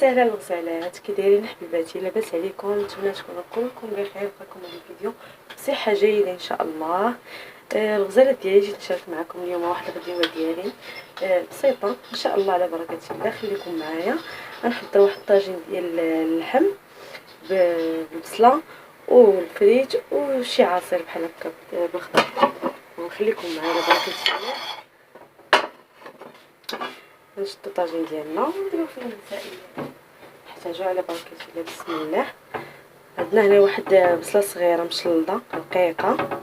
وسهلا الغزالات، كي دايرين حبيباتي؟ لاباس عليكم؟ نتمنى تكونوا كلكم بخير وفاكم هذا الفيديو بصحه جيده ان شاء الله. الغزالات ديالي جيت نشارك معكم اليوم واحد الغديوه ديالي بسيطه ان شاء الله على بركه الله. خليكم معايا. غنحضر واحد الطاجين ديال اللحم بالبصله والفريت وشي عصير بحال هكا بالخضر، ونخليكم معايا على بركه الله. نشدو الطاجين ديالنا ونديرو فيه المسائل نحتاجو على بركه الله. بسم الله. عندنا هنا واحد بصله صغيره مشلضه رقيقه،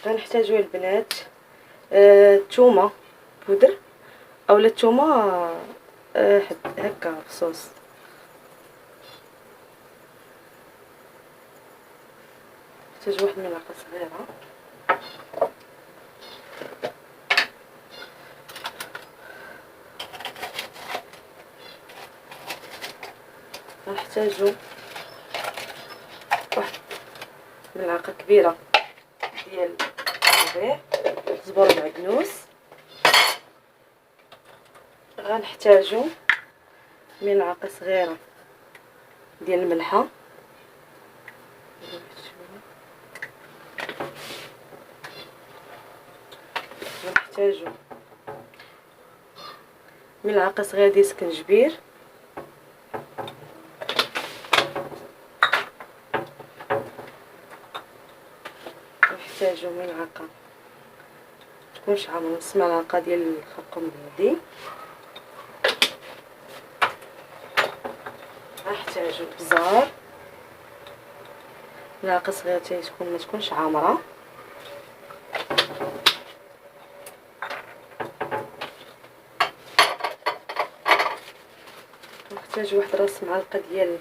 غنحتاجو البنات الثومه بودر اولا الثومه هكا فصوص. نحتاج واحد الملعقه صغيره غنحتاجو واحد ملعقه كبيره ديال الربيع زبور معدنوس. غنحتاجو ملعقه صغيره ديال الملحه، غنحتاجو ملعقه صغيره ديال السكنجبير، غنحتاجو ملعقه تكونش عامره نص ملعقه ديال الخرقوم بلدي، غنحتاجو البزار ملعقه صغيره تكون ما تكونش عامره، نحتاج واحد راس معلقه ديال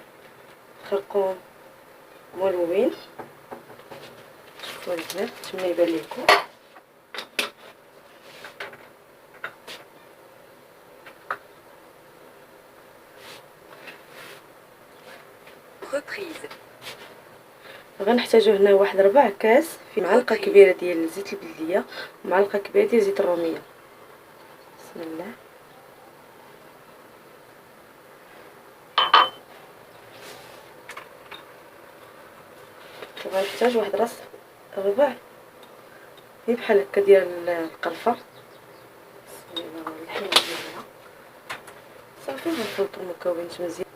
الخرقوم مولوين. شوفوا البنات نتمنى يبان لكم. غنحتاجو هنا واحد 4 كاس في معلقه كبيره ديال زيت البلديه ومعلقه كبيره ديال زيت الروميه. بسم الله. وغنحتاج واحد راس ربع بحال هكا ديال القرفه. بسم الله. اللحم ديالنا صافي غنخلطو المكونات مزيان.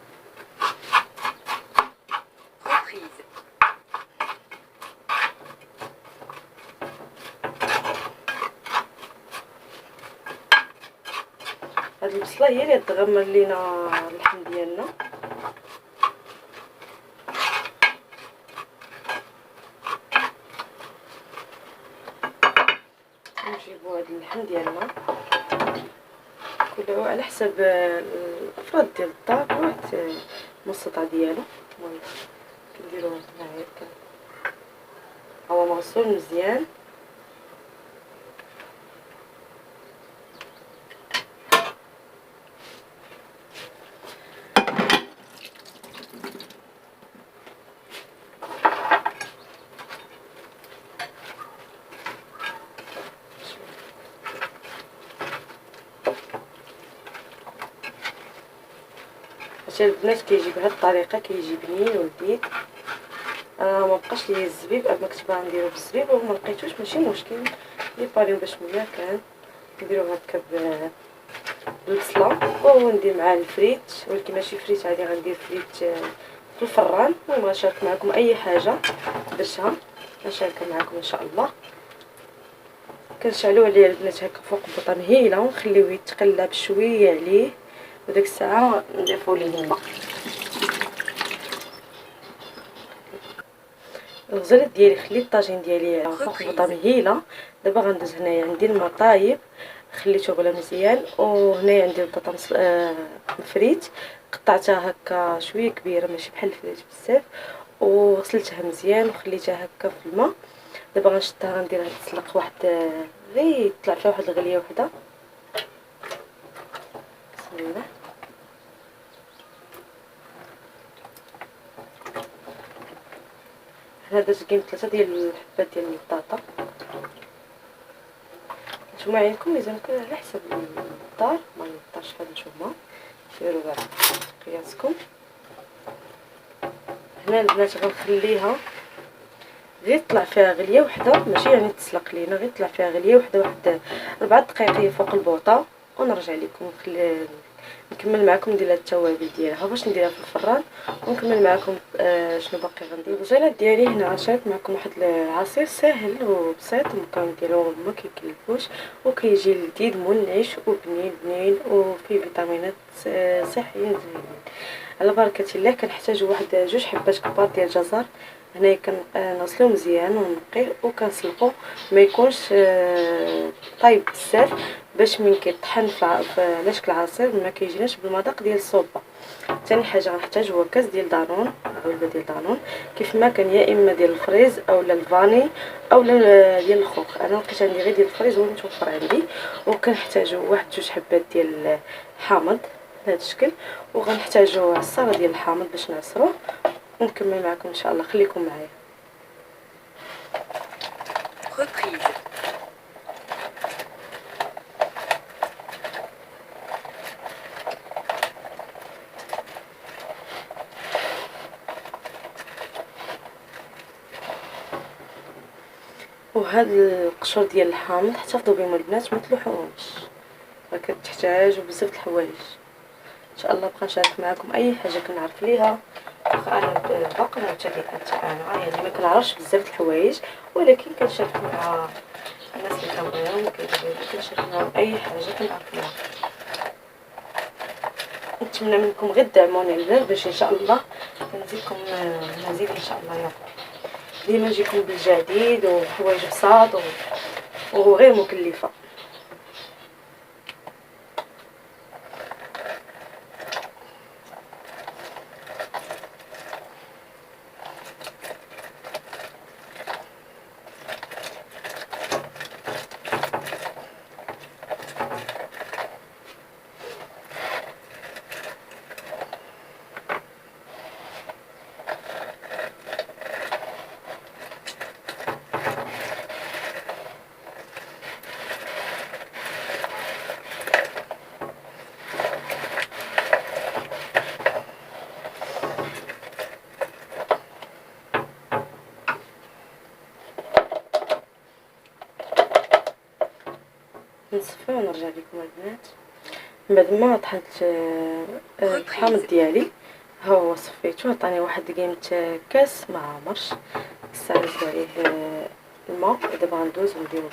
هاد البصله هي اللي تغمر لينا اللحم ديالنا. نجيبو هاد اللحم ديالنا كله على حسب الافراد ديال الدار، واحد المستطع ديالو. المهم كنديروه هكا هو مغسول مزيان. حتى البنات كيجي بهاد الطريقه كيجي بنين ولذيذ. انا ما بقاش ليا الزبيب، اما كنت باغا نديرو بالزبيب وما لقيتوش ماشي مشكل، بريباريو باش ملي كان نديرو هكا بالبصله وندير معاه الفريت، ولكن ماشي فريت عادي، غندير فريت في الفران. المهم غنشارك معكم اي حاجه درتها غنشاركها معكم ان شاء الله. كنشعلو عليه البنات هكا فوق البوطه مهيله ونخليوه يتقلى بشويه عليه، وديك الساعه نضيفوا ليه الماء. الغزالات ديالي خليت الطاجين ديالي فوق البوطه مهيله. دابا غندوز هنايا عندي الماء طايب خليته غلا مزيان، وهنايا عندي البطاطا مفريت قطعتها هكا شويه كبيره ماشي بحال الفريت بزاف، وغسلتها مزيان وخليتها هكا في الماء. دابا غنشدها غنديرها تسلق واحد غير يطلع فيها واحد الغليه وحده. بسم الله. هنا درت كاين 3 ديال الحبات ديال البطاطا. نتوما عينكم لازمكم على حسب الدار، ما نقدرش هاد نتوما ديروا كاع قياسكم. هنا البنات غنخليها غير طلع فيها غليه وحده، ماشي يعني تسلق لينا، غير طلع فيها غليه وحده، واحد 4 دقائق فوق البوطه، ونرجع لكم نكمل معكم ندير هاد التوابل ديالها باش نديرها في الفران، ونكمل معكم شنو باقي غندير. الغسيلات ديالي هنا شاركت معكم واحد العصير ساهل وبسيط، المكون ديالو ما كيكلفوش وكيجي لذيذ منعش وبنين بنين وفيه فيتامينات صحيين زوينين على بركه الله. كنحتاجوا واحد 2 حبات كبار ديال الجزر. هنايا كنغسلوه مزيان ونقيه وكنسلقو، ما يكونش طايب بزاف باش من كيطحن على شكل عصير ما كيجيناش بالمذاق ديال الصوبه. ثاني حاجه غنحتاج هو كاس ديال دانون، علبه ديال دانون كيف ما كان، يا اما ديال الفريز او الفاني او ديال الخوخ. انا لقيت عندي غير ديال الفريز هو متوفر عندي. وكنحتاجوا واحد 2 حبات ديال الحامض بهذا الشكل، وغنحتاجوا عصاره ديال الحامض باش نعصروه، ونكمل معكم ان شاء الله. خليكم معايا. وهاد القشور ديال الحامض احتفظوا بهم البنات، ما تلوحوهمش، كتحتاجوا بزاف د الحوايج. ان شاء الله بقى نشارك معكم اي حاجه كنعرف ليها. انا باقا عاوتاني انا يعني ما كنعرفش بزاف د الحوايج، ولكن كنشارك مع الناس اللي كنبغيهم وكيديروا، كنشارك معاهم اي حاجه كنعرف ليها. نتمنى منكم غير دعموني البال باش ان شاء الله نزيدكم مزيد ان شاء الله. يا ديما نجيكم بالجديد وحوايج بساط وغير مكلفه. نصفيه ونرجع لكم البنات. من بعد ما طحنت الحامض ديالي ها هو صفيته، عطاني واحد قيمه كاس ما عمرش. استعملت عليه الماء. دابا غندوز ونديرو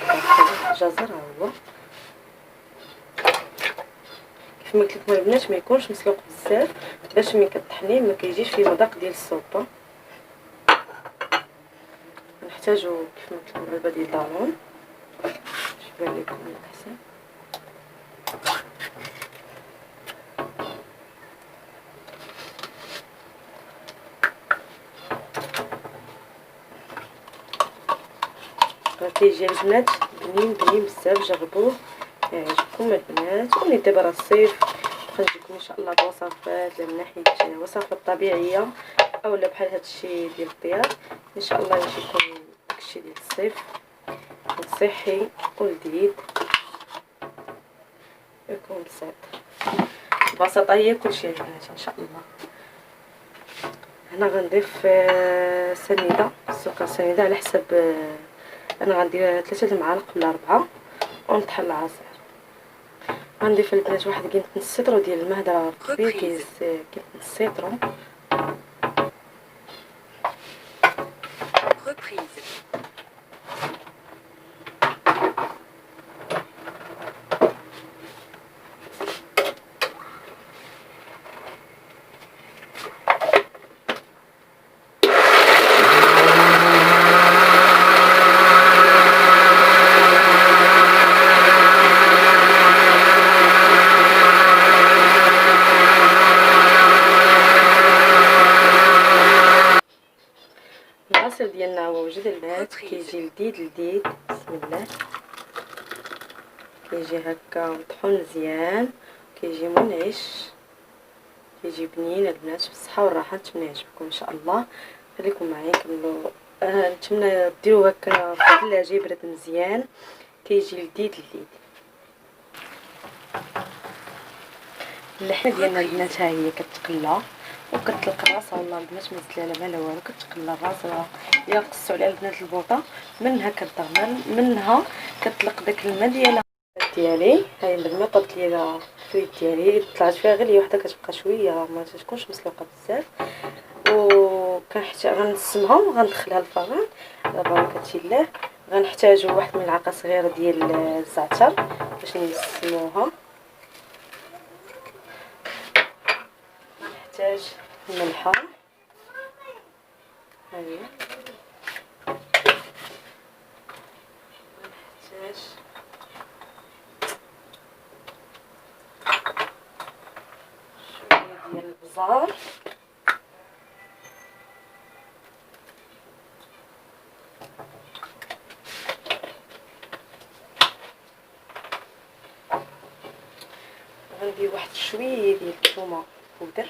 الجزر. ها هو كيف ما قلت لكم البنات ما يكونش مسلوق بزاف باش ملي كطحنيه ما كيجيش فيه مذاق ديال الصوبه. نحتاجو كيف ما قلت لكم علبه ديال دانون باش يبان لكم احسن. كيجي البنات بنين بنين بزاف، جربوه يعجبكم البنات. وني دابا راه الصيف، غنجيكم ان شاء الله بوصفات من ناحيه وصفات طبيعيه اولا بحال هذا الشيء ديال البياض. ان شاء الله يجيكم داكشي ديال الصيف صحي ولذيذ، يكون بسيط. البساطه هي كلشي البنات ان شاء الله. هنا غنضيف سنيده، السكر سنيده على حسب. انا غندير 3 المعالق ولا 4 ونطحن العصير. غنضيف البنات واحد قيمه نص سيترو ديال المهدره كبير، كيس قيمه نص سيترو. العصير ديالنا هو وجد البنات، كيجي لذيذ لذيذ. بسم الله. كيجي هكا مطحون مزيان، كيجي منعش، كيجي بنين البنات. بالصحه والراحه. نتمنى يعجبكم ان شاء الله. خليكم معايا نكملوا نتمنى ديروه هكا في الثلاجه يبرد مزيان، كيجي لذيذ لذيذ. اللحمه ديالنا البنات ها هي كتقلى وكتطلق راسها، والله البنات ما زدت لها لا والو، كتقلى راسها يا قصوا عليها البنات البوطه، منها كتغمر، منها كتطلق داك الماء ديالي. هاي الماء طلقت ليا الفريت ديالي، طلعت فيها غير لي وحده كتبقى شويه ما تكونش مسلوقه بزاف، وكنحتاج غنسمها وغندخلها للفران ببركه الله. غنحتاجوا واحد الملعقه صغيره ديال الزعتر باش نسموها، نحتاج الملحه ها هي، نحتاج شويه ديال البزار، غندير واحد شويه ديال الثومه بودر،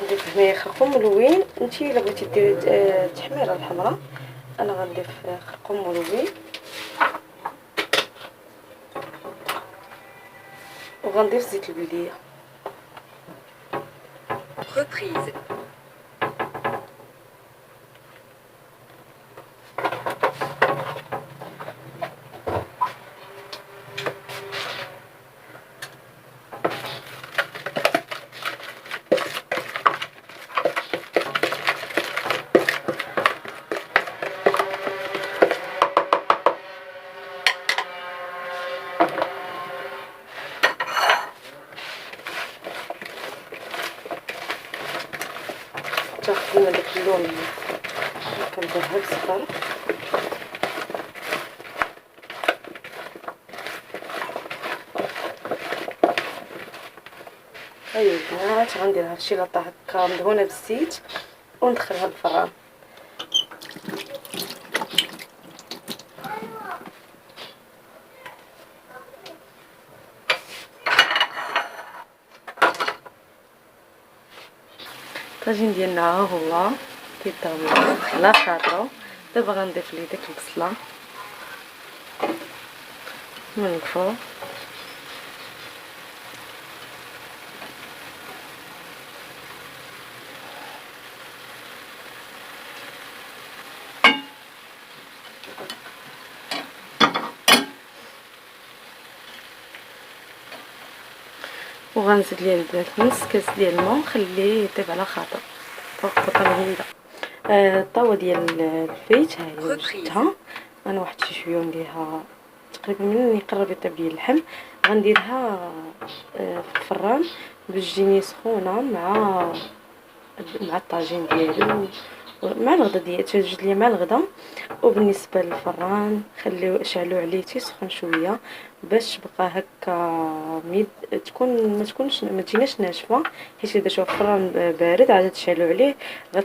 نضيف هنايا خرقوم ملوين. نتي الا بغيتي ديري التحميره الحمراء، انا غنضيف خرقوم ملوين وغنضيف زيت البلديه. Reprise. تاخذ لنا داك اللون كنديرها بالصفر. هاي البنات غنديرها فشي لاطه هكا مدهونه بالزيت وندخلها للفران. الطاجين ديالنا ها هو كيطاوي على خاطرو. دابا غنضيف ليه داك البصله من الفوق، وغنزيد ليه البنات نص كاس ديال الماء ونخليه يطيب على خاطر فوق الطماطم. الطاوه ديال الفريت ها هي وجدتها، انا واحد شي شويه نديرها تقريبا من يقرب يطيب لي اللحم. غنديرها في الفران باش تجيني سخونه مع الطاجين ديالي مع الغدا ديالي، توجد لي مع الغدا. وبالنسبه للفران خليو اشعلوا عليه تيسخن شويه باش تبقى هكا تكون ما تجيناش ناشفه، حيت اذا شوف الفران بارد عاد تشعلوا عليه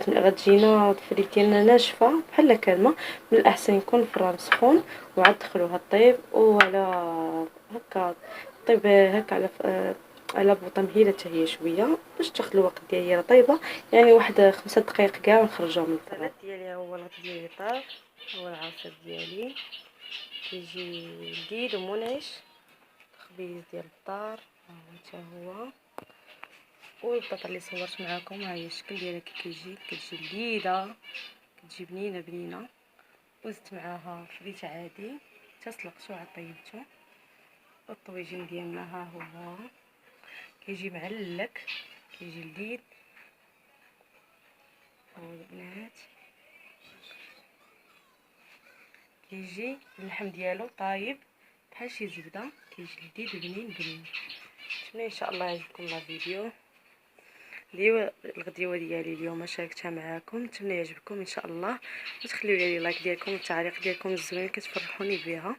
غتجينا الفريت ديالنا ناشفه بحال كلمه. من الاحسن يكون الفران سخون وعاد دخلوها طيب وعلى هكا طيب هكا على بوطه مهيله حتى هي شويه باش تاخذ الوقت ديالها طيبه، يعني واحد 5 دقائق كاع ونخرجوها من الفران. ديالي هو الغد ديالي طاب، هو العصير ديالي كيجي لذيذ ومنعش، خبيز ديال الدار ها حتى هو، والبطاطا اللي صورت معكم ها هي الشكل ديالها كيجي لذيذه، كتجي بنينه. وزدت معاها فريت عادي تسلقتو عاد طيبتو. الطويجين ديالنا ها هو كيجي معلك، كيجي لذيذ. هو البنات كيجي اللحم ديالو طايب بحال شي زبده، كيجي لذيذ بنين. نتمنى ان شاء الله يعجبكم الفيديو ديال الغديوه ديالي اليوم شاركتها معكم. نتمنى يعجبكم ان شاء الله، وتخليو لي لايك ديالكم والتعليق ديالكم الزوين كتفرحوني بها.